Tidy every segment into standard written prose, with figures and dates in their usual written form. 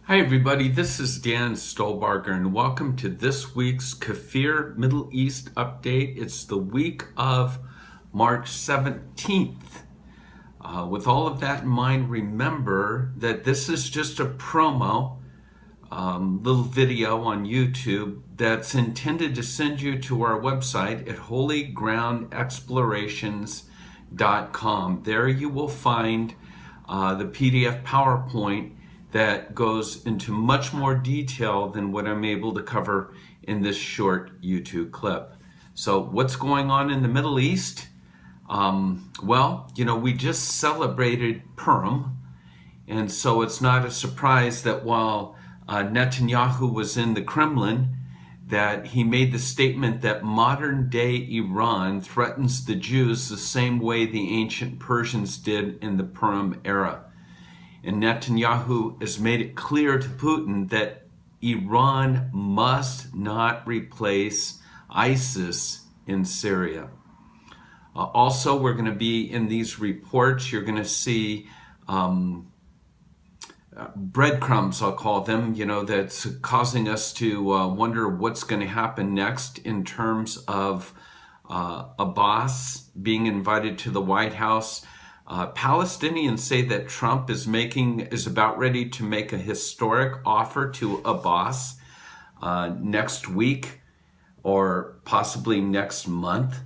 Hi everybody, this is Dan Stolebarger and welcome to this week's KFIR Middle East update. It's the week of March 17th. With all of that in mind, remember that this is just a promo, little video on YouTube that's intended to send you to our website at holygroundexplorations.com. There you will find the PDF PowerPoint that goes into much more detail than what I'm able to cover in this short YouTube clip. So what's going on in the Middle East? We just celebrated Purim, and so it's not a surprise that while Netanyahu was in the Kremlin, that he made the statement that modern-day Iran threatens the Jews the same way the ancient Persians did in the Purim era. And Netanyahu has made it clear to Putin that Iran must not replace ISIS in Syria. Also, we're going to be in these reports, you're going to see breadcrumbs, I'll call them, that's causing us to wonder what's going to happen next in terms of Abbas being invited to the White House. Palestinians say that Trump is about ready to make a historic offer to Abbas next week or possibly next month.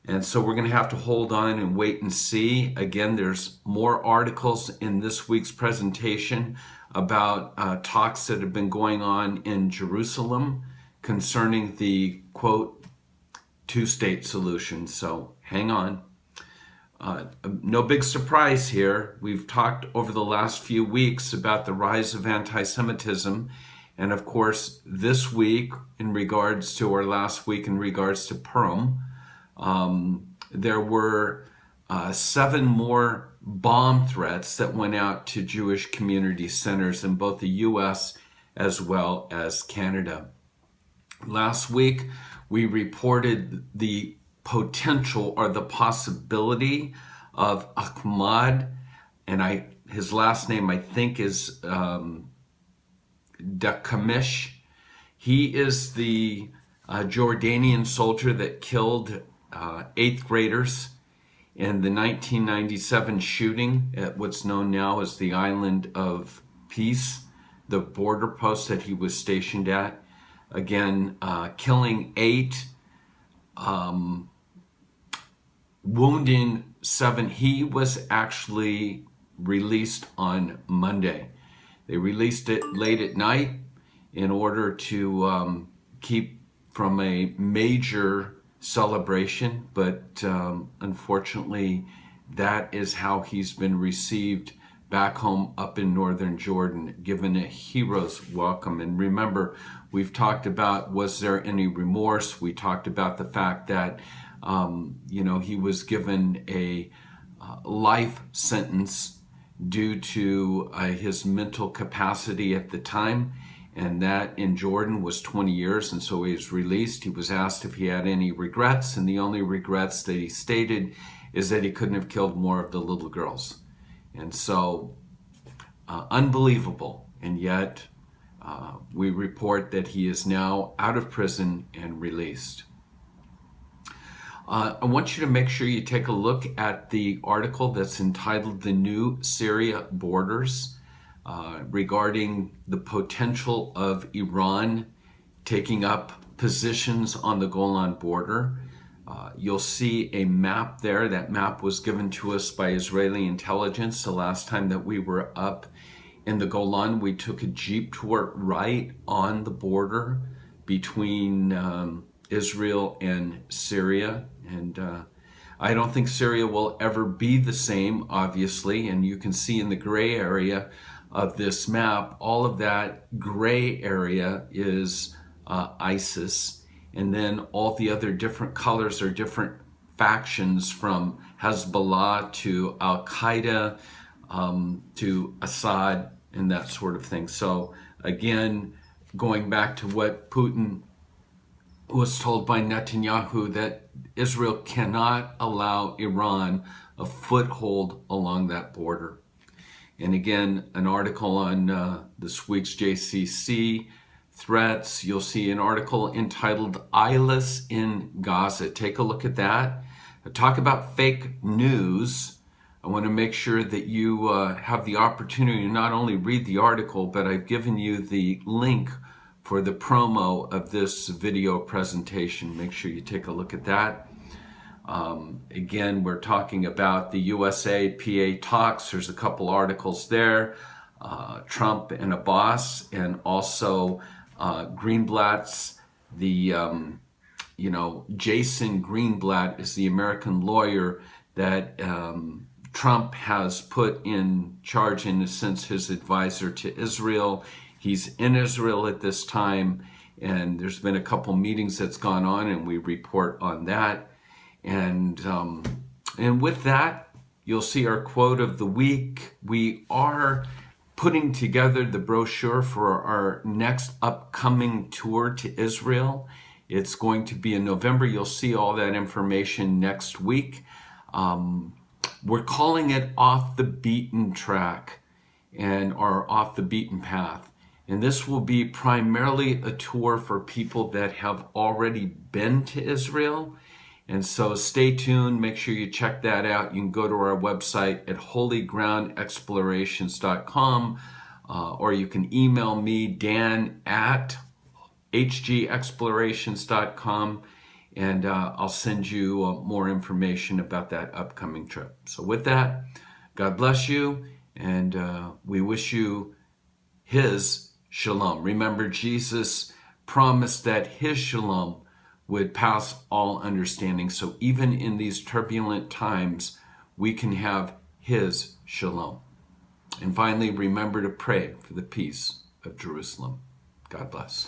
And so we're going to have to hold on and wait and see. Again, there's more articles in this week's presentation about talks that have been going on in Jerusalem concerning the, quote, two-state solution. So hang on. No big surprise here. We've talked over the last few weeks about the rise of anti-Semitism. And of course, this week, in regards to our last week in regards to Purim, there were 7 more bomb threats that went out to Jewish community centers in both the U.S. as well as Canada. Last week, we reported the potential or the possibility of Ahmad, and his last name I think is Dakamish. He is the Jordanian soldier that killed 8th graders in the 1997 shooting at what's known now as the Island of Peace, the border post that he was stationed at. Again, killing 8, wounding 7. He was actually released on Monday. They released it late at night in order to keep from a major celebration, but unfortunately that is how he's been received back home up in northern Jordan, given a hero's welcome. And remember, we've talked about, was there any remorse? We talked about the fact that he was given a life sentence due to his mental capacity at the time, and that in Jordan was 20 years, and so he was released. He was asked if he had any regrets, and the only regrets that he stated is that he couldn't have killed more of the little girls. And so, unbelievable, and yet we report that he is now out of prison and released. I want you to make sure you take a look at the article that's entitled "The New Syria Borders," regarding the potential of Iran taking up positions on the Golan border. You'll see a map there. That map was given to us by Israeli intelligence the last time that we were up in the Golan. We took a jeep tour right on the border between Israel and Syria. And I don't think Syria will ever be the same, obviously. And you can see in the gray area of this map, all of that gray area is ISIS. And then all the other different colors are different factions, from Hezbollah to Al-Qaeda to Assad and that sort of thing. So again, going back to what Putin was told by Netanyahu, that Israel cannot allow Iran a foothold along that border. And again, an article on this week's JCC threats. You'll see an article entitled Eyeless in Gaza. Take a look at that. Talk about fake news. I want to make sure that you have the opportunity to not only read the article, but I've given you the link for the promo of this video presentation. Make sure you take a look at that. Again, we're talking about the USA-PA talks. There's a couple articles there. Trump and Abbas, and also Greenblatt's, Jason Greenblatt is the American lawyer that Trump has put in charge, in a sense, his advisor to Israel. He's in Israel at this time, and there's been a couple meetings that's gone on, and we report on that. And with that, you'll see our quote of the week. We are putting together the brochure for our next upcoming tour to Israel. It's going to be in November. You'll see all that information next week. We're calling it Off the Beaten Track, or Off the Beaten Path. And this will be primarily a tour for people that have already been to Israel. And so stay tuned. Make sure you check that out. You can go to our website at holygroundexplorations.com, or you can email me, dan@hgexplorations.com, and I'll send you more information about that upcoming trip. So with that, God bless you, and we wish you His shalom. Remember, Jesus promised that His shalom would pass all understanding. So even in these turbulent times, we can have His shalom. And finally, remember to pray for the peace of Jerusalem. God bless.